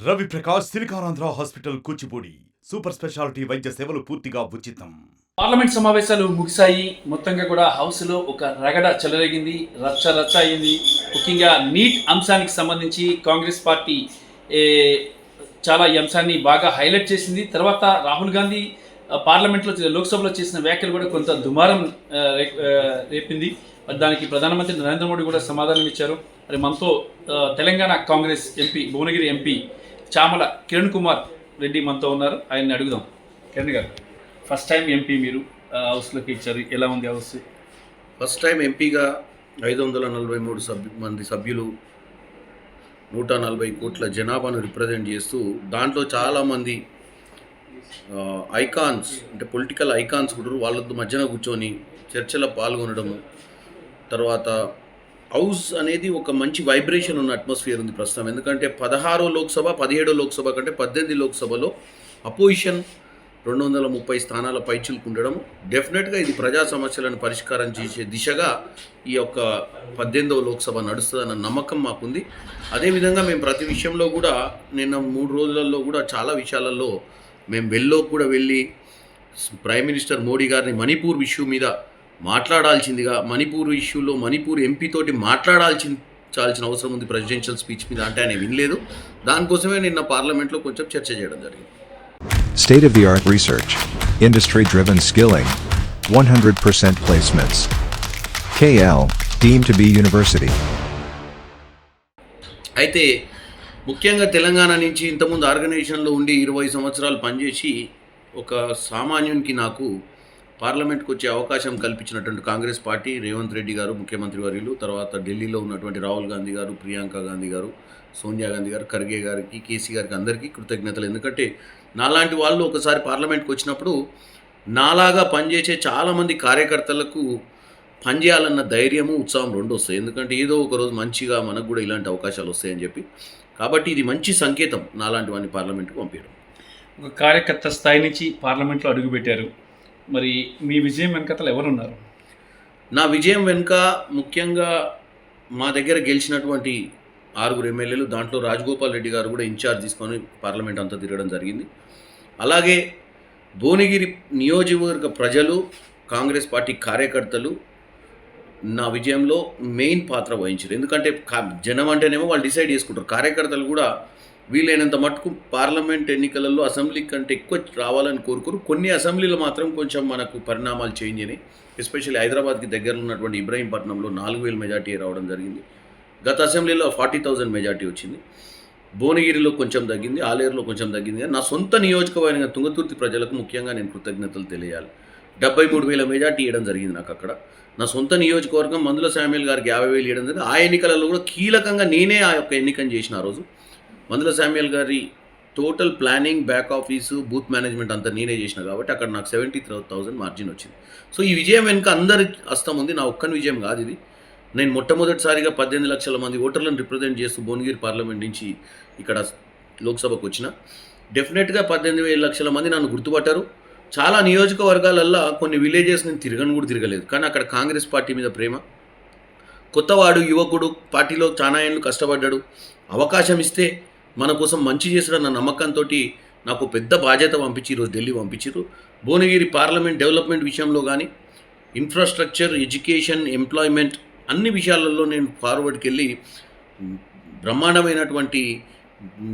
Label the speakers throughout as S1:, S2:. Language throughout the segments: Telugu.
S1: Ravi Prakash Siliconandhra hospital Kuchipudi super speciality వైద్య సేవలు పూర్తిగా ఉచితం.
S2: పార్లమెంట్ సమావేశాలు ముగిశాయి. మొత్తంగా కూడా హౌస్లో ఒక రగడ చెలరేగింది, రచ్చ అయింది. ముఖ్యంగా నీట్ అంశానికి సంబంధించి కాంగ్రెస్ పార్టీ చాలా ఈ అంశాన్ని బాగా హైలైట్ చేసింది. తర్వాత రాహుల్ గాంధీ పార్లమెంట్లో లోక్సభలో చేసిన వ్యాఖ్యలు కూడా కొంత దుమారం రేపింది. దానికి ప్రధానమంత్రి నరేంద్ర మోడీ కూడా సమాధానం ఇచ్చారు. మరి మనతో తెలంగాణ కాంగ్రెస్ ఎంపీ భువనగిరి ఎంపీ చామల కిరణ్ కుమార్ రెడ్డి మనతో ఉన్నారు. ఆయన్ని అడుగుదాం. కిరణ్ గారు, ఫస్ట్ టైం ఎంపీ మీరు హౌస్లోకి ఇచ్చారు, ఎలా ఉంది హౌస్?
S3: ఫస్ట్ టైం ఎంపీగా 543 మంది సభ్యులు 140 కోట్ల జనాభాను రిప్రజెంట్ చేస్తూ దాంట్లో చాలామంది ఐకాన్స్ అంటే పొలిటికల్ ఐకాన్స్ కూడా వాళ్ళ మధ్యన కూర్చొని చర్చలో పాల్గొనడము. తర్వాత హౌస్ అనేది ఒక మంచి వైబ్రేషన్ ఉన్న అట్మాస్ఫియర్ ఉంది ప్రస్తుతం. ఎందుకంటే 16వ లోక్సభ 17వ లోక్సభ కంటే 18 లోక్సభలో అపోజిషన్ 230 స్థానాల పైచిలకు ఉండడం డెఫినెట్గా ఇది ప్రజా సమస్యలను పరిష్కారం చేసే దిశగా ఈ యొక్క 18వ లోక్సభ నడుస్తుందన్న నమ్మకం మాకుంది. అదేవిధంగా మేము ప్రతి విషయంలో కూడా నిన్న 3 రోజులలో కూడా చాలా విషయాలలో మేము కూడా వెళ్ళి ప్రైమ్ మినిస్టర్ మోడీ గారిని మణిపూర్ ఇష్యూ మీద మాట్లాడాల్సిందిగా, మణిపూర్ ఇష్యూలో మణిపూర్ ఎంపీ తోటి మాట్లాడాల్సిన అవసరం ఉంది ప్రెసిడెన్షియల్ స్పీచ్ మీద, అంటే ఆయన వినలేదు. దానికోసమే నిన్న పార్లమెంట్లో కొంచెం చర్చ చేయడం జరిగింది.
S4: State-of-the-art research, industry-driven skilling, 100% placements. KL, deemed to be university.
S3: అయితే ముఖ్యంగా తెలంగాణ నుంచి ఇంతకుముందు ఆర్గనైజేషన్లో ఉండి 20 సంవత్సరాలు పనిచేసి ఒక సామాన్యునికి నాకు పార్లమెంట్కి వచ్చే అవకాశం కల్పించినటువంటి కాంగ్రెస్ పార్టీ, రేవంత్ రెడ్డి గారు ముఖ్యమంత్రి వర్యులు, తర్వాత ఢిల్లీలో ఉన్నటువంటి రాహుల్ గాంధీ గారు, ప్రియాంక గాంధీ గారు, సోనియా గాంధీ గారు, ఖర్గే గారికి, కేసీ గారికి అందరికీ కృతజ్ఞతలు. ఎందుకంటే నాలాంటి వాళ్ళు ఒకసారి పార్లమెంట్కి వచ్చినప్పుడు నాలాగా పనిచేసే చాలామంది కార్యకర్తలకు పనిచేయాలన్న ధైర్యము, ఉత్సాహం రెండు వస్తాయి. ఎందుకంటే ఏదో ఒకరోజు మంచిగా మనకు కూడా ఇలాంటి అవకాశాలు వస్తాయని చెప్పి. కాబట్టి ఇది మంచి సంకేతం నాలాంటి వాడిని పార్లమెంట్కి పంపించడం.
S2: ఒక కార్యకర్త స్థాయి నుంచి పార్లమెంట్లో అడుగుపెట్టారు. మరి మీ విజయం వెనకతలు ఎవరున్నారు?
S3: నా విజయం వెనుక ముఖ్యంగా మా దగ్గర గెలిచినటువంటి 6 ఎమ్మెల్యేలు, దాంట్లో రాజగోపాల్ రెడ్డి గారు కూడా ఇన్ఛార్జ్ తీసుకొని పార్లమెంట్ అంతా తిరగడం జరిగింది. అలాగే భువనగిరి నియోజకవర్గ ప్రజలు, కాంగ్రెస్ పార్టీ కార్యకర్తలు నా విజయంలో మెయిన్ పాత్ర వహించారు. ఎందుకంటే జనం అంటేనేమో వాళ్ళు డిసైడ్ చేసుకుంటారు. కార్యకర్తలు కూడా వీలైనంత మటుకు పార్లమెంట్ ఎన్నికలలో అసెంబ్లీ కంటే ఎక్కువ రావాలని కోరుకోరు. కొన్ని అసెంబ్లీలో మాత్రం కొంచెం మనకు పరిణామాలు చేంజ్ అయినాయి. ఎస్పెషల్లీ హైదరాబాద్కి దగ్గరలో ఉన్నటువంటి ఇబ్రాహీంపట్నంలో 4000 మెజార్టీ రావడం జరిగింది. గత అసెంబ్లీలో 40,000 మెజార్టీ వచ్చింది. భువనగిరిలో కొంచెం తగ్గింది, ఆలేరులో కొంచెం తగ్గింది. నా సొంత నియోజకవర్గం తుంగతుర్తి ప్రజలకు ముఖ్యంగా నేను కృతజ్ఞతలు తెలియాలి. 73,000 మెజార్టీ ఇవ్వడం జరిగింది నాకు అక్కడ. నా సొంత నియోజకవర్గం మందుల శామ్యుల్ గారికి 50,000 ఇవ్వడం జరిగింది. ఆ ఎన్నికలలో కూడా కీలకంగా నేనే ఆ యొక్క ఎన్నికను చేసిన. ఆ రోజు మందుల శామ్యుల్ గారి total planning, back office, booth management అంతా నేనే చేసిన కాబట్టి అక్కడ నాకు 70,000 మార్జిన్ వచ్చింది. సో ఈ విజయం వెనుక అందరి హస్తం ఉంది, నా ఒక్కని విజయం కాదు ఇది. నేను మొట్టమొదటిసారిగా 18 లక్షల మంది ఓటర్లను రిప్రజెంట్ చేస్తూ భువనగిరి పార్లమెంట్ నుంచి ఇక్కడ లోక్సభకు వచ్చిన. డెఫినెట్గా 18 లక్షల మంది నన్ను గుర్తుపట్టారు. చాలా నియోజకవర్గాలల్లో కొన్ని విలేజెస్ నేను కూడా తిరగలేదు, కానీ అక్కడ కాంగ్రెస్ పార్టీ మీద ప్రేమ, కొత్తవాడు, యువకుడు, పార్టీలో చాలా ఏళ్ళు కష్టపడ్డాడు, అవకాశం ఇస్తే మన కోసం మంచి చేసాడన్న నమ్మకంతో నాకు పెద్ద బాధ్యత పంపించి ఈరోజు ఢిల్లీ పంపించారు. భువనగిరి పార్లమెంట్ డెవలప్మెంట్ విషయంలో కానీ, ఇన్ఫ్రాస్ట్రక్చర్, ఎడ్యుకేషన్, ఎంప్లాయ్మెంట్ అన్ని విషయాలలో నేను ఫార్వర్డ్కి వెళ్ళి బ్రహ్మాండమైనటువంటి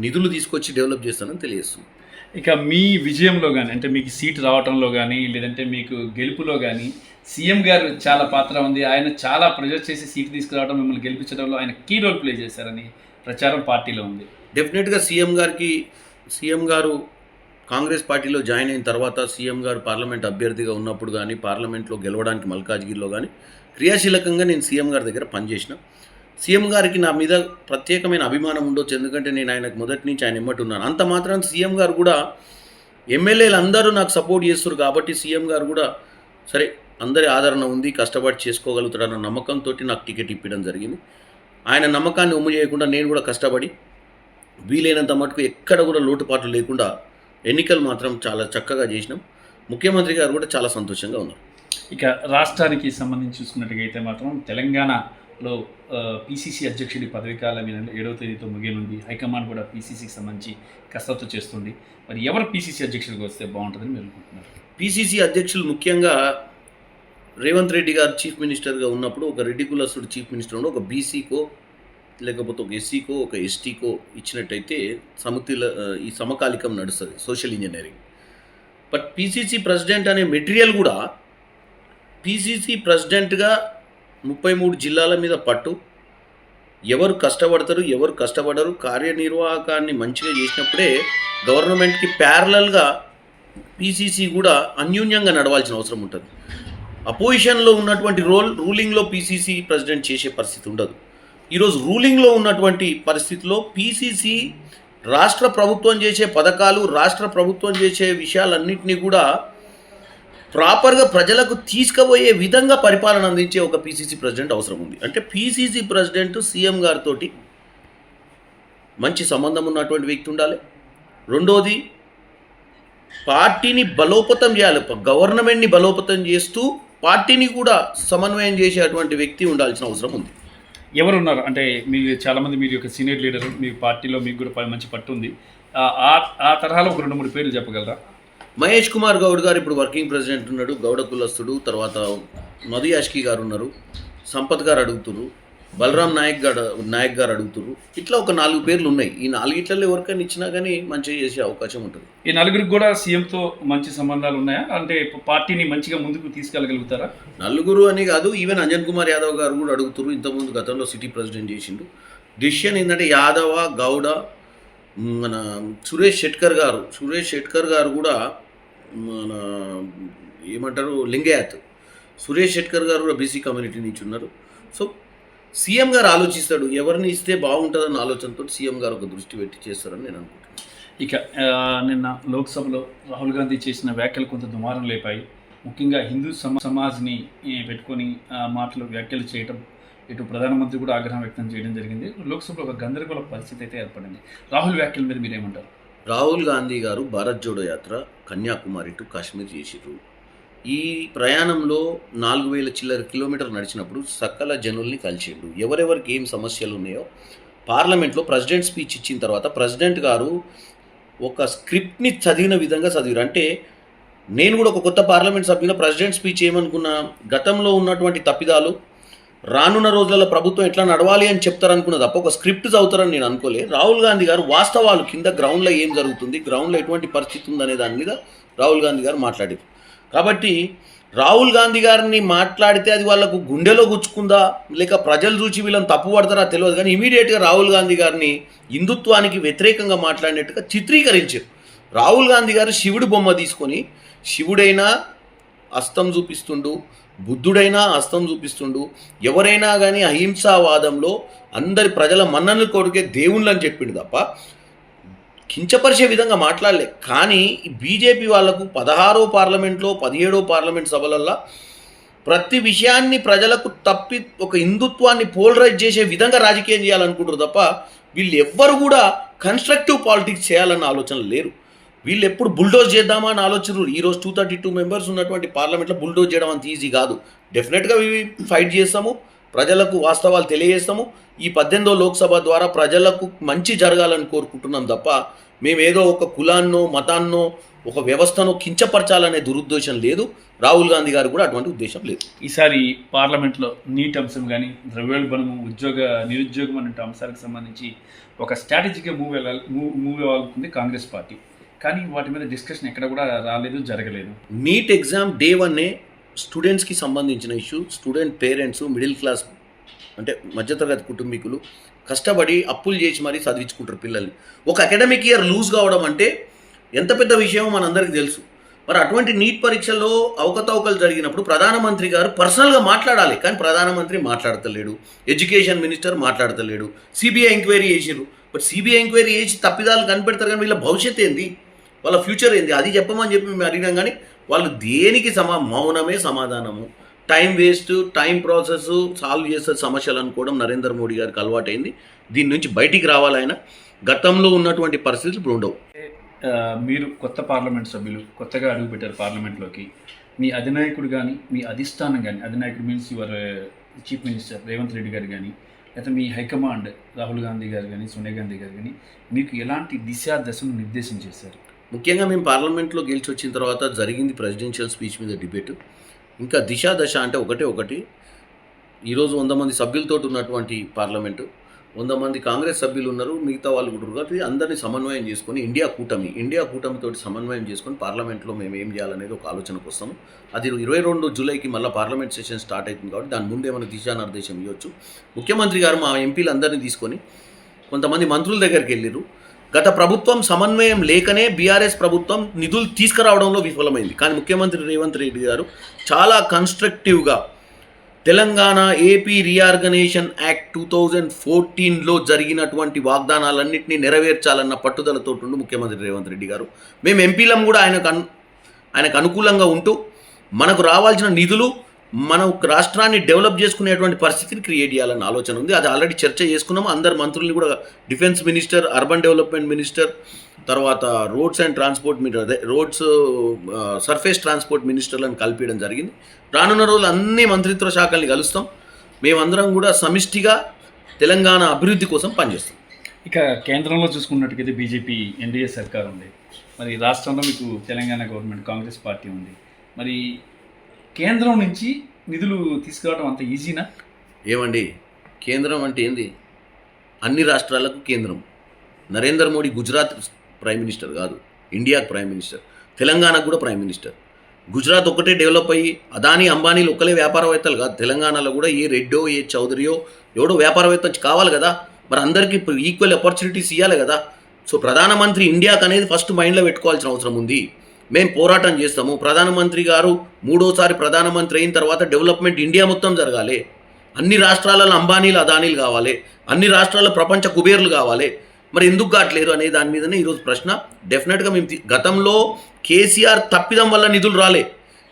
S3: నిధులు తీసుకొచ్చి డెవలప్ చేస్తానని తెలియజేస్తుంది.
S2: ఇక మీ విజయంలో కానీ, అంటే మీకు సీట్ రావడంలో కానీ, లేదంటే మీకు గెలుపులో కానీ సీఎం గారు చాలా పాత్ర ఉంది. ఆయన చాలా ప్రెజర్ చేసి సీట్ తీసుకురావడం, మిమ్మల్ని గెలిపించడంలో ఆయన కీ రోల్ ప్లే చేశారని ప్రచారం పార్టీలో ఉంది.
S3: డెఫినెట్గా సీఎం గారు కాంగ్రెస్ పార్టీలో జాయిన్ అయిన తర్వాత సీఎం గారు పార్లమెంట్ అభ్యర్థిగా ఉన్నప్పుడు కానీ, పార్లమెంట్లో గెలవడానికి మల్కాజ్గిరిలో కానీ క్రియాశీలకంగా నేను సీఎం గారి దగ్గర పనిచేసిన. సీఎం గారికి నా మీద ప్రత్యేకమైన అభిమానం ఉండొచ్చు, ఎందుకంటే నేను ఆయనకు మొదటి నుంచి ఆయన ఎమ్మటి ఉన్నాను. అంత మాత్రం సీఎం గారు కూడా ఎమ్మెల్యేలు అందరూ నాకు సపోర్ట్ చేస్తారు కాబట్టి సీఎం గారు కూడా సరే అందరి ఆదరణ ఉంది, కష్టపడి చేసుకోగలుగుతాడన్న నమ్మకంతో నాకు టికెట్ ఇప్పించడం జరిగింది. ఆయన నమ్మకాన్ని ఒమ్ము చేయకుండా నేను కూడా కష్టపడి వీలైనంత మటుకు ఎక్కడ కూడా లోటుపాట్లు లేకుండా ఎన్నికలు మాత్రం చాలా చక్కగా చేసినాం. ముఖ్యమంత్రి గారు కూడా చాలా సంతోషంగా ఉన్నారు.
S2: ఇక రాష్ట్రానికి సంబంధించి చూసుకున్నట్టుగైతే మాత్రం తెలంగాణ లో పీసీసీ అధ్యక్షుడి పదవి కాలం 7వ తేదీతో ముగియనుంది. హైకమాండ్ కూడా పీసీసీకి సంబంధించి కసరత్తు చేస్తుంది. మరి ఎవరు పీసీసీ అధ్యక్షుడికి వస్తే బాగుంటుందని మీరు అనుకుంటున్నారు?
S3: పీసీసీ అధ్యక్షులు ముఖ్యంగా రేవంత్ రెడ్డి గారు చీఫ్ మినిస్టర్గా ఉన్నప్పుడు ఒక రెడ్డి కులస్తుడు చీఫ్ మినిస్టర్ ఉండి ఒక బీసీకో లేకపోతే ఒక ఎస్సీకో ఒక ఎస్టీకో ఇచ్చినట్టయితే ఈ సమకాలికం నడుస్తుంది, social engineering. But PCC president అనే మెటీరియల్ కూడా పీసీసీ ప్రెసిడెంట్గా 33 జిల్లాల మీద పట్టు, ఎవరు కష్టపడతారు ఎవరు కష్టపడరు, కార్యనిర్వాహకాన్ని మంచిగా చేసినప్పుడే గవర్నమెంట్కి ప్యారలల్గా పీసీసీ కూడా అన్యూన్యంగా నడవాల్సిన అవసరం ఉంటుంది. అపోజిషన్లో ఉన్నటువంటి రూలింగ్లో పీసీసీ ప్రెసిడెంట్ చేసే పరిస్థితి ఉండదు. ఈరోజు రూలింగ్లో ఉన్నటువంటి పరిస్థితిలో పీసీసీ రాష్ట్ర ప్రభుత్వం చేసే పథకాలు, రాష్ట్ర ప్రభుత్వం చేసే విషయాలన్నింటినీ కూడా ప్రాపర్గా ప్రజలకు తీసుకుపోయే విధంగా పరిపాలన అందించే ఒక పీసీసీ ప్రెసిడెంట్ అవసరం ఉంది. అంటే పీసీసీ ప్రెసిడెంట్ సీఎం గారితో మంచి సంబంధం ఉన్నటువంటి వ్యక్తి ఉండాలి. రెండోది, పార్టీని బలోపేతం చేయాలి, గవర్నమెంట్ని బలోపేతం చేస్తూ పార్టీని కూడా సమన్వయం చేసేటువంటి వ్యక్తి ఉండాల్సిన అవసరం ఉంది.
S2: ఎవరు ఉన్నారు అంటే మీరు చాలామంది, మీరు ఒక సీనియర్ లీడర్, మీ పార్టీలో మీకు కూడా మంచి పట్టు ఉంది, ఆ తరహాలో ఒక 2-3 పేర్లు చెప్పగలరా?
S3: మహేష్ కుమార్ గౌడ్ గారు ఇప్పుడు వర్కింగ్ ప్రెసిడెంట్ ఉన్నాడు, గౌడ కులస్తుడు. తర్వాత మధు యాష్కి గారు ఉన్నారు, సంపత్ గారు అడుగుతున్నారు, బలరాం నాయక్ గారు అడుగుతున్నారు. ఇట్లా ఒక 4 పేర్లు ఉన్నాయి. ఈ 4 ఎవరికైనా ఇచ్చినా కానీ మంచిగా చేసే అవకాశం ఉంటుంది.
S2: ఈ 4 కూడా సీఎంతో మంచి సంబంధాలు ఉన్నాయా? అంటే పార్టీని మంచిగా ముందుకు తీసుకెళ్ళగలుగుతారా?
S3: 4 అని కాదు, ఈవెన్ అంజన్ కుమార్ యాదవ్ గారు కూడా అడుగుతున్నారు. ఇంతకుముందు గతంలో సిటీ ప్రెసిడెంట్ చేసిండు. డిసిషన్ ఏంటంటే యాదవ, గౌడ, మన సురేష్ షెట్కర్ గారు కూడా మన ఏమంటారు లింగయాత్, సురేష్ షెట్కర్ గారు కూడా బీసీ కమ్యూనిటీ నుంచి ఉన్నారు. సో సీఎం గారు ఆలోచిస్తాడు, ఎవరిని ఇస్తే బాగుంటుందన్న ఆలోచనతో సీఎం గారు ఒక దృష్టి పెట్టి చేస్తారని నేను అనుకుంటున్నాను.
S2: ఇక నిన్న లోక్సభలో రాహుల్ గాంధీ చేసిన వ్యాఖ్యలు కొంత దుమారం లేపాయి. ముఖ్యంగా హిందూ సమాజ్ని పెట్టుకొని వ్యాఖ్యలు చేయటం, ఇటు ప్రధానమంత్రి కూడా ఆగ్రహం వ్యక్తం చేయడం జరిగింది. లోక్సభలో ఒక గందరగోళ పరిస్థితి అయితే ఏర్పడింది. రాహుల్ వ్యాఖ్యల మీద మీరేమంటారు?
S3: రాహుల్ గాంధీ గారు భారత్ జోడో యాత్ర కన్యాకుమారి టు కాశ్మీర్ చేసిర్రు. ఈ ప్రయాణంలో 4000 చిల్లర కిలోమీటర్లు నడిచినప్పుడు సకల జనుల్ని కలిసిండు. ఎవరెవరికి ఏం సమస్యలు ఉన్నాయో పార్లమెంట్లో ప్రెసిడెంట్ స్పీచ్ ఇచ్చిన తర్వాత ప్రెసిడెంట్ గారు ఒక స్క్రిప్ట్ని చదివిన విధంగా చదివారు. అంటే నేను కూడా ఒక కొత్త పార్లమెంట్ సభ్యుల ప్రెసిడెంట్ స్పీచ్ ఏమనుకున్నా, గతంలో ఉన్నటువంటి తప్పిదాలు రానున్న రోజులలో ప్రభుత్వం ఎట్లా నడవాలి అని చెప్తారనుకున్న తప్ప ఒక స్క్రిప్ట్ చదువుతారని నేను అనుకోలే. రాహుల్ గాంధీ గారు వాస్తవాలు కింద గ్రౌండ్లో ఏం జరుగుతుంది, గ్రౌండ్లో ఎటువంటి పరిస్థితి ఉందనే దాని మీద రాహుల్ గాంధీ గారు మాట్లాడారు. కాబట్టి రాహుల్ గాంధీ గారిని మాట్లాడితే అది వాళ్ళకు గుండెలో గుచ్చుకుందా లేక ప్రజలు చూసి వీళ్ళని తప్పు పడతారా తెలియదు, కానీ ఇమీడియట్గా రాహుల్ గాంధీ గారిని హిందుత్వానికి వ్యతిరేకంగా మాట్లాడినట్టుగా చిత్రీకరించారు. రాహుల్ గాంధీ గారు శివుడి బొమ్మ తీసుకొని శివుడైనా అస్తం చూపిస్తుండు, బుద్ధుడైనా అస్తం చూపిస్తుండు, ఎవరైనా కానీ అహింసావాదంలో అందరి ప్రజల మన్ననలు కొరికే దేవుళ్ళని చెప్పిండు తప్ప కించపరిచే విధంగా మాట్లాడలే. కానీ బీజేపీ వాళ్లకు 16వ పార్లమెంట్లో 17వ పార్లమెంట్ సభలల్లో ప్రతి విషయాన్ని ప్రజలకు తప్పి ఒక హిందుత్వాన్ని పోలరైజ్ చేసే విధంగా రాజకీయం చేయాలనుకుంటారు తప్ప వీళ్ళు ఎవ్వరు కూడా కన్స్ట్రక్టివ్ పాలిటిక్స్ చేయాలన్న ఆలోచన లేరు. వీళ్ళు ఎప్పుడు బుల్డోజ్ చేద్దామా అని ఆలోచనరు. ఈరోజు 232 మెంబర్స్ ఉన్నటువంటి పార్లమెంట్లో బుల్డోజ్ చేయడం అంత ఈజీ కాదు. డెఫినెట్గా ఫైట్ చేస్తాము, ప్రజలకు వాస్తవాలు తెలియజేస్తాము. ఈ 18వ లోక్సభ ద్వారా ప్రజలకు మంచి జరగాలని కోరుకుంటున్నాం తప్ప మేమేదో ఒక కులాన్నో మతాన్నో ఒక వ్యవస్థను కించపరచాలనే దురుద్దేశం లేదు. రాహుల్ గాంధీ గారు కూడా అటువంటి ఉద్దేశం లేదు.
S2: ఈసారి పార్లమెంట్లో నీట్ అంశం కానీ, ద్రవ్యోల్బణము, నిరుద్యోగం అనే అంశాలకు సంబంధించి ఒక స్ట్రాటజిక్గా మూవ్ అవ్వాలనుకుంది కాంగ్రెస్ పార్టీ. కానీ వాటి మీద డిస్కషన్ ఎక్కడ కూడా రాలేదు, జరగలేదు.
S3: నీట్ ఎగ్జామ్ డే 1 స్టూడెంట్స్కి సంబంధించిన issue. Student parents, middle class అంటే మధ్యతరగతి కుటుంబీకులు కష్టపడి అప్పులు చేసి మరీ చదివించుకుంటారు పిల్లల్ని. ఒక అకాడమిక్ ఇయర్ లూజ్ కావడం అంటే ఎంత పెద్ద విషయమో మనందరికీ తెలుసు. మరి అటువంటి నీట్ పరీక్షల్లో అవకతవకలు జరిగినప్పుడు ప్రధానమంత్రి గారు పర్సనల్గా మాట్లాడాలి, కానీ ప్రధానమంత్రి మాట్లాడతలేడు, ఎడ్యుకేషన్ మినిస్టర్ మాట్లాడతలేడు. సిబిఐ ఎంక్వైరీ చేసిర్రు, బట్ సిబిఐ ఎంక్వైరీ చేసి తప్పిదాలు కనిపెడతారు, కానీ వీళ్ళ భవిష్యత్తు ఏంది, వాళ్ళ ఫ్యూచర్ ఏంది అది చెప్పమని చెప్పి మేము అడిగినాం. కానీ వాళ్ళు దేనికి మౌనమే సమాధానము. Time waste, time process solve చేసే సమస్యలు అనుకోవడం నరేంద్ర మోడీ గారికి అలవాటైంది. దీని నుంచి బయటికి రావాలైనా గతంలో ఉన్నటువంటి పరిస్థితులు ఇప్పుడు ఉండవు.
S2: మీరు కొత్త పార్లమెంట్ సభ్యులు కొత్తగా అడుగుపెట్టారు పార్లమెంట్లోకి. మీ అధినాయకుడు కానీ, మీ అధిష్టానం కానీ, అధినాయకుడు means your chief minister Revanth Reddy గారు కానీ, లేకపోతే మీ హైకమాండ్ రాహుల్ గాంధీ గారు కానీ, సోనియా గాంధీ గారు కానీ మీకు ఎలాంటి దశను నిర్దేశించేశారు?
S3: ముఖ్యంగా మేము పార్లమెంట్లో గెలిచి వచ్చిన తర్వాత జరిగింది ప్రెసిడెన్షియల్ స్పీచ్ మీద డిబేట్. ఇంకా దశ అంటే ఒకటి ఈరోజు 100 మంది సభ్యులతో ఉన్నటువంటి పార్లమెంటు, 100 మంది కాంగ్రెస్ సభ్యులు ఉన్నారు, మిగతా వాళ్ళు కూడా కాబట్టి అందరినీ సమన్వయం చేసుకొని ఇండియా కూటమితో సమన్వయం చేసుకొని పార్లమెంట్లో మేము ఏం చేయాలనేది ఒక ఆలోచనకు వస్తాము. అది 22 జూలైకి మళ్ళీ పార్లమెంట్ సెషన్ స్టార్ట్ అవుతుంది కాబట్టి దాని ముందే మనకు దిశానిర్దేశం ఇవ్వచ్చు. ముఖ్యమంత్రి గారు మా ఎంపీలందరినీ తీసుకొని కొంతమంది మంత్రుల దగ్గరికి వెళ్ళారు. గత ప్రభుత్వం సమన్వయం లేకనే బీఆర్ఎస్ ప్రభుత్వం నిధులు తీసుకురావడంలో విఫలమైంది. కానీ ముఖ్యమంత్రి రేవంత్ రెడ్డి గారు చాలా కన్స్ట్రక్టివ్గా తెలంగాణ ఏపీ రీఆర్గనైజేషన్ యాక్ట్ 2014లో జరిగినటువంటి వాగ్దానాలన్నింటినీ నెరవేర్చాలన్న పట్టుదలతో ఉండు ముఖ్యమంత్రి రేవంత్ రెడ్డి గారు. మేము ఎంపీలం కూడా ఆయనకు అనుకూలంగా ఉంటూ మనకు రావాల్సిన నిధులు మన రాష్ట్రాన్ని డెవలప్ చేసుకునేటువంటి పరిస్థితిని క్రియేట్ చేయాలన్న ఆలోచన ఉంది. అది ఆల్రెడీ చర్చ చేసుకున్నాము. అందరు మంత్రుల్ని కూడా defence minister, urban development minister, తర్వాత roads and transport surface transport మినిస్టర్లను కలిపించడం జరిగింది. రానున్న రోజులు అన్ని మంత్రిత్వ శాఖల్ని కలుస్తాం. మేమందరం కూడా సమిష్టిగా తెలంగాణ అభివృద్ధి కోసం పనిచేస్తాం.
S2: ఇక కేంద్రంలో చూసుకున్నట్టుకైతే బీజేపీ ఎన్డీఏ సర్కార్ ఉంది, మరి రాష్ట్రంలో మీకు తెలంగాణ గవర్నమెంట్ కాంగ్రెస్ పార్టీ ఉంది. మరి కేంద్రం నుంచి నిధులు తీసుకురావడం అంత ఈజీనా?
S3: ఏమండి, కేంద్రం అంటే ఏంది? అన్ని రాష్ట్రాలకు కేంద్రం. నరేంద్ర మోడీ గుజరాత్ ప్రైమ్ మినిస్టర్ కాదు, ఇండియాకు ప్రైమ్ మినిస్టర్. తెలంగాణకు కూడా ప్రైమ్ మినిస్టర్. గుజరాత్ ఒక్కటే డెవలప్ అయ్యి అదానీ అంబానీలు ఒక్కలే వ్యాపారవేత్తలు కాదు. తెలంగాణలో కూడా ఏ రెడ్డో ఏ చౌదరియో ఎవడో వ్యాపారవేత్త కావాలి కదా. మరి అందరికీ ఈక్వల్ ఆపర్చునిటీస్ ఇవ్వాలి కదా. సో ప్రధానమంత్రి ఇండియాకు అనేది ఫస్ట్ మైండ్లో పెట్టుకోవాల్సిన అవసరం ఉంది. మేము పోరాటం చేస్తాము. ప్రధానమంత్రి గారు 3వ ప్రధానమంత్రి అయిన తర్వాత డెవలప్మెంట్ ఇండియా మొత్తం జరగాలి. అన్ని రాష్ట్రాలలో అంబానీలు అదానీలు కావాలి, అన్ని రాష్ట్రాల్లో ప్రపంచ కుబేర్లు కావాలి. మరి ఎందుకు కావట్లేరు అనే దాని మీదనే ఈరోజు ప్రశ్న. డెఫినెట్గా మేము గతంలో కేసీఆర్ తప్పిదం వల్ల నిధులు రాలే.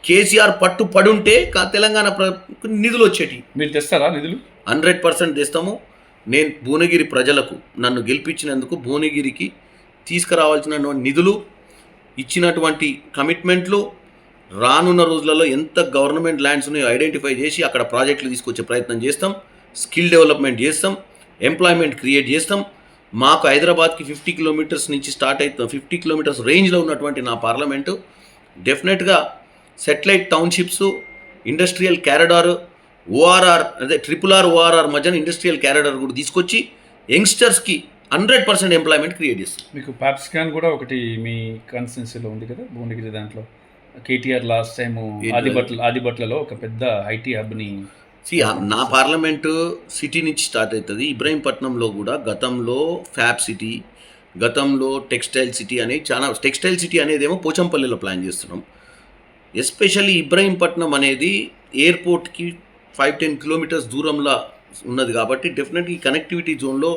S3: కేసీఆర్ పడుంటే తెలంగాణ నిధులు వచ్చేటి.
S2: మీరు తెస్తారా నిధులు?
S3: 100% తెస్తాము. నేను భువనగిరి ప్రజలకు నన్ను గెలిపించినందుకు భువనగిరికి తీసుకురావాల్సిన నిధులు ఇచ్చినటువంటి కమిట్మెంట్లు రానున్న రోజులలో ఎంత గవర్నమెంట్ ల్యాండ్స్ ఉన్నాయో ఐడెంటిఫై చేసి అక్కడ ప్రాజెక్టులు తీసుకొచ్చే ప్రయత్నం చేస్తాం. స్కిల్ డెవలప్మెంట్ చేస్తాం, ఎంప్లాయ్మెంట్ క్రియేట్ చేస్తాం. మాకు హైదరాబాద్కి 50 కిలోమీటర్స్ నుంచి స్టార్ట్ అవుతుంది. 50 కిలోమీటర్స్ రేంజ్లో ఉన్నటువంటి నా పార్లమెంటు డెఫినెట్గా satellite townships, industrial corridor, ORR అదే RRR మధ్యన ఇండస్ట్రియల్ క్యారిడార్ కూడా తీసుకొచ్చి యంగ్స్టర్స్కి 100% ఎంప్లాయ్మెంట్ క్రియేట్ చేస్తాం.
S2: మీకు పాప్స్కాన్ కూడా ఒకటి మీ కాన్స్టిట్యున్సీలో ఉంది కదా భువనగిరి. దాంట్లో కేటీఆర్ లాస్ట్ టైం ఆదిబట్లలో ఒక పెద్ద ఐటీ హబ్ని
S3: నా పార్లమెంటు సిటీ నుంచి స్టార్ట్ అవుతుంది. ఇబ్రహీంపట్నంలో కూడా గతంలో ఫ్యాబ్ సిటీ, గతంలో టెక్స్టైల్ సిటీ అనేది చాలా టెక్స్టైల్ సిటీ అనేదేమో పోచంపల్లిలో ప్లాన్ చేస్తున్నాం. ఎస్పెషల్లీ ఇబ్రహీంపట్నం అనేది ఎయిర్పోర్ట్కి 5-10 కిలోమీటర్స్ దూరంలో ఉన్నది కాబట్టి డెఫినెట్గా ఈ కనెక్టివిటీ జోన్లో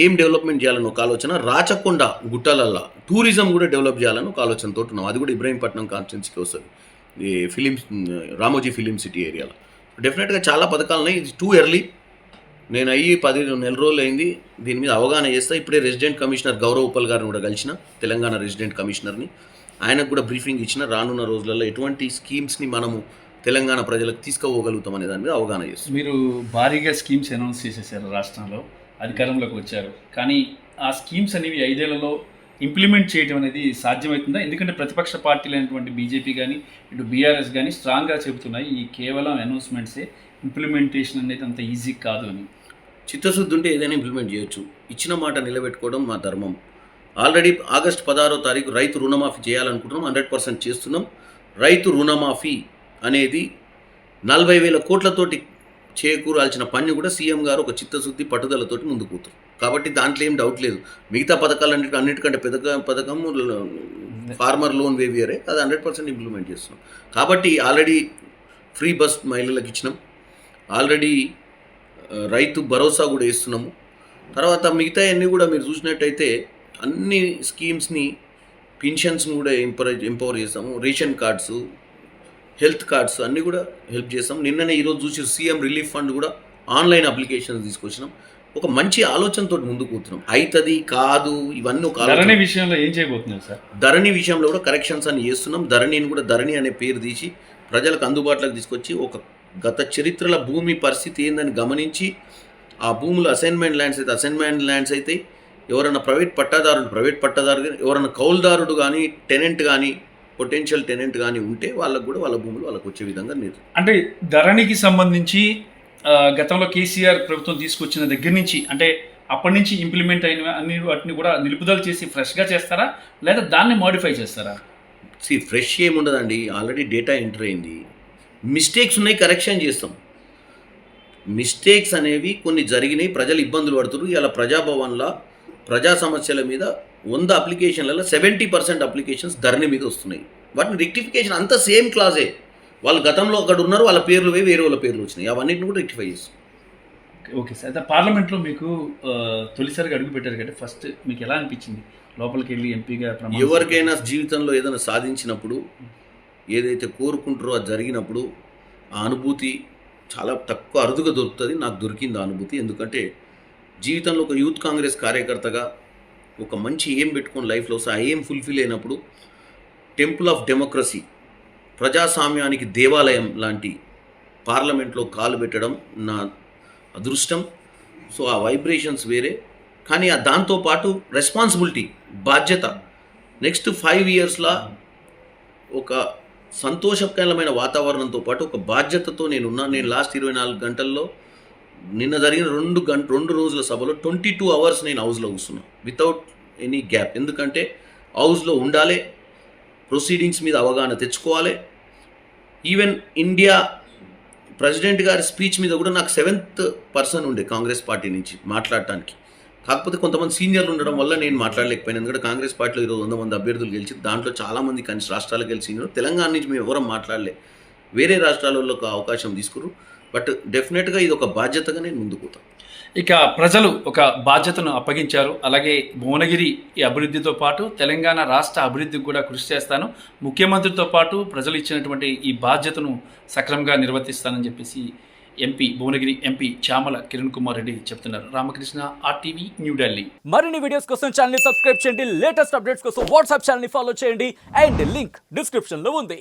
S3: ఏం డెవలప్మెంట్ చేయాలని ఒక ఆలోచన. రాచకొండ గుట్టలల్లో టూరిజం కూడా డెవలప్ చేయాలని ఒక ఆలోచనతో ఉన్నాం. అది కూడా ఇబ్రహీంపట్నం కాన్స్టిట్యున్సీకి వస్తుంది, ఈ రామోజీ ఫిలిం సిటీ ఏరియాలో. డెఫినెట్గా చాలా పథకాలు ఉన్నాయి. ఇది టూ ఎర్లీ. నేను 10 నెల రోజులు అయింది దీని మీద అవగాహన చేస్తా. ఇప్పుడే రెసిడెంట్ కమిషనర్ గౌరవ్ ఉప్పల్ గారిని కూడా కలిసిన, తెలంగాణ రెసిడెంట్ కమిషనర్ని. ఆయనకు కూడా బ్రీఫింగ్ ఇచ్చిన. రానున్న రోజులలో ఎటువంటి స్కీమ్స్ని మనము తెలంగాణ ప్రజలకు తీసుకుపోగలుగుతాం అనే దాని మీద అవగాహన చేస్తాం.
S2: మీరు భారీగా స్కీమ్స్ అనౌన్స్ చేసేసారు, రాష్ట్రంలో అధికారంలోకి వచ్చారు. కానీ ఆ స్కీమ్స్ అనేవి 5 ఏళ్లలో ఇంప్లిమెంట్ చేయడం అనేది సాధ్యమవుతుందా? ఎందుకంటే ప్రతిపక్ష పార్టీలు అయినటువంటి బీజేపీ కానీ ఇటు బీఆర్ఎస్ కానీ స్ట్రాంగ్గా చెబుతున్నాయి ఈ కేవలం అనౌన్స్మెంట్సే, ఇంప్లిమెంటేషన్ అనేది అంత ఈజీ కాదు అని.
S3: చిత్తశుద్ధి ఉంటే ఏదైనా ఇంప్లిమెంట్ చేయొచ్చు. ఇచ్చిన మాట నిలబెట్టుకోవడం మా ధర్మం. ఆల్రెడీ ఆగస్టు 16వ తారీఖు రైతు రుణమాఫీ చేయాలనుకుంటున్నాం. 100% చేస్తున్నాం. రైతు రుణమాఫీ అనేది 40,000 కోట్లతోటి చేకూరాల్సిన పని కూడా సీఎం గారు ఒక చిత్తశుద్ధి పట్టుదలతోటి ముందుకు పోతారు. కాబట్టి దాంట్లో ఏం డౌట్ లేదు. మిగతా అన్నిటికంటే పెద్ద పథకము ఫార్మర్ లోన్ వేవియరే, అది 100% ఇంప్లిమెంట్ చేస్తున్నాం. కాబట్టి ఆల్రెడీ ఫ్రీ బస్ మహిళలకు ఇచ్చినాం. ఆల్రెడీ రైతు భరోసా కూడా ఇస్తున్నాము. తర్వాత మిగతా అన్నీ కూడా మీరు చూసినట్టయితే అన్ని స్కీమ్స్ని, పెన్షన్స్ కూడా ఎంపవర్ చేస్తాము. రేషన్ కార్డ్స్, హెల్త్ కార్డ్స్ అన్నీ కూడా హెల్ప్ చేస్తాం. నిన్ననే ఈరోజు చూసి సీఎం రిలీఫ్ ఫండ్ కూడా ఆన్లైన్ అప్లికేషన్స్ తీసుకొచ్చినాం. ఒక మంచి ఆలోచనతో ముందుకు పోతున్నాం. అవుతుంది కాదు ఇవన్నీ ఒక
S2: ధరణి విషయంలో ఏం చేయబోతున్నాం సార్?
S3: ధరణి విషయంలో కూడా కరెక్షన్స్ అని చేస్తున్నాం. ధరణిని కూడా ధరణి అనే పేరు తీసి ప్రజలకు అందుబాటులోకి తీసుకొచ్చి ఒక గత చరిత్రల భూమి పరిస్థితి ఏందని గమనించి ఆ భూములు అసైన్మెంట్ ల్యాండ్స్ అయితే అసైన్మెంట్ ల్యాండ్స్ అయితే ఎవరైనా ప్రైవేట్ పట్టాదారు కానీ ఎవరైనా కౌలుదారుడు కానీ టెనెంట్ కానీ పొటెన్షియల్ టెనెంట్ కానీ ఉంటే వాళ్ళకు కూడా వాళ్ళ భూములు వాళ్ళకు వచ్చే విధంగా
S2: అంటే ధరణికి సంబంధించి గతంలో కేసీఆర్ ప్రభుత్వం తీసుకొచ్చిన దగ్గర నుంచి అంటే అప్పటి నుంచి ఇంప్లిమెంట్ అయిన అన్ని వాటిని కూడా నిలుపుదల చేసి ఫ్రెష్గా చేస్తారా లేదా దాన్ని మోడిఫై చేస్తారా?
S3: ఫ్రెష్ ఏముండదండి, ఆల్రెడీ డేటా ఎంటర్ అయింది. మిస్టేక్స్ ఉన్నాయి, కరెక్షన్ చేస్తాం. మిస్టేక్స్ అనేవి కొన్ని జరిగినాయి, ప్రజలు ఇబ్బందులు పడుతున్నారు. ఇలా ప్రజాభవన్లో ప్రజా సమస్యల మీద 100 అప్లికేషన్లలో 70% అప్లికేషన్స్ ధరణి మీద వస్తున్నాయి. వాటిని రెక్టిఫికేషన్ అంతా సేమ్ క్లాజే. వాళ్ళు గతంలో అక్కడ ఉన్నారు, వాళ్ళ పేర్లు వేరే వాళ్ళ పేర్లు వచ్చినాయి. అవన్నిటిని కూడా రెక్టిఫై చేస్తాం.
S2: Okay sir. అయితే పార్లమెంట్లో మీకు తొలిసారిగా అడుగు పెట్టారు కదా, ఫస్ట్ మీకు ఎలా అనిపించింది లోపలికి వెళ్ళి ఎంపీగా?
S3: ఎవరికైనా జీవితంలో ఏదైనా సాధించినప్పుడు ఏదైతే కోరుకుంటారో అది జరిగినప్పుడు ఆ అనుభూతి చాలా తక్కువ అరుదుగా దొరుకుతుంది. నాకు దొరికింది ఆ అనుభూతి. ఎందుకంటే జీవితంలో ఒక యూత్ కాంగ్రెస్ కార్యకర్తగా ఒక మంచి ఎయిమ్ పెట్టుకొని లైఫ్లో ఆ ఎయిమ్ ఫుల్ఫిల్ అయినప్పుడు టెంపుల్ ఆఫ్ డెమోక్రసీ, ప్రజాస్వామ్యానికి దేవాలయం లాంటి పార్లమెంట్లో కాలు పెట్టడం నా అదృష్టం. సో ఆ వైబ్రేషన్స్ వేరే. కానీ దాంతోపాటు రెస్పాన్సిబిలిటీ, బాధ్యత. నెక్స్ట్ 5 ఇయర్స్లో ఒక సంతోషకరమైన వాతావరణంతో పాటు ఒక బాధ్యతతో నేనున్నాను. నేను లాస్ట్ 24 గంటల్లో నిన్న జరిగిన 2 రోజుల సభలో 22 అవర్స్ నేను హౌస్లో కూర్చున్నాను వితౌట్ ఎనీ గ్యాప్. ఎందుకంటే హౌస్లో ఉండాలి, ప్రొసీడింగ్స్ మీద అవగాహన తెచ్చుకోవాలి. ఈవెన్ ఇండియా ప్రెసిడెంట్ గారి స్పీచ్ మీద కూడా నాకు 7th పర్సన్ ఉండే కాంగ్రెస్ పార్టీ నుంచి మాట్లాడటానికి. కాకపోతే కొంతమంది సీనియర్లు ఉండడం వల్ల నేను మాట్లాడలేకపోయాను. ఎందుకంటే కాంగ్రెస్ పార్టీలో 100 మంది అభ్యర్థులు గెలిచి దాంట్లో చాలామంది కానీ రాష్ట్రాలకు గెలిచి సీనియర్. తెలంగాణ నుంచి మేము ఎవరం మాట్లాడలే, వేరే రాష్ట్రాలలో ఒక అవకాశం తీసుకురు. బట్ డెఫినెట్గా ఇది ఒక బాధ్యతగా నేను ముందుకు పోతాను.
S2: ఇక ప్రజలు ఒక బాధ్యతను అప్పగించారు. అలాగే భువనగిరి అభివృద్ధితో పాటు తెలంగాణ రాష్ట్ర అభివృద్ధికి కూడా కృషి చేస్తాను, ముఖ్యమంత్రితో పాటు ప్రజలు ఇచ్చినటువంటి ఈ బాధ్యతను సక్రమంగా నిర్వర్తిస్తానని చెప్పేసి భువనగిరి ఎంపీ చామల కిరణ్ కుమార్ రెడ్డి చెప్తున్నారు. రామకృష్ణ, RTV, న్యూఢిల్లీ.
S5: మరిన్ని వీడియోస్ కోసం ఛానల్ ని సబ్స్క్రైబ్ చేయండి, లేటెస్ట్ అప్డేట్స్ కోసం వాట్సాప్ ఛానల్ ని ఫాలో చేయండి అండ్ లింక్ డిస్క్రిప్షన్ లో ఉంది.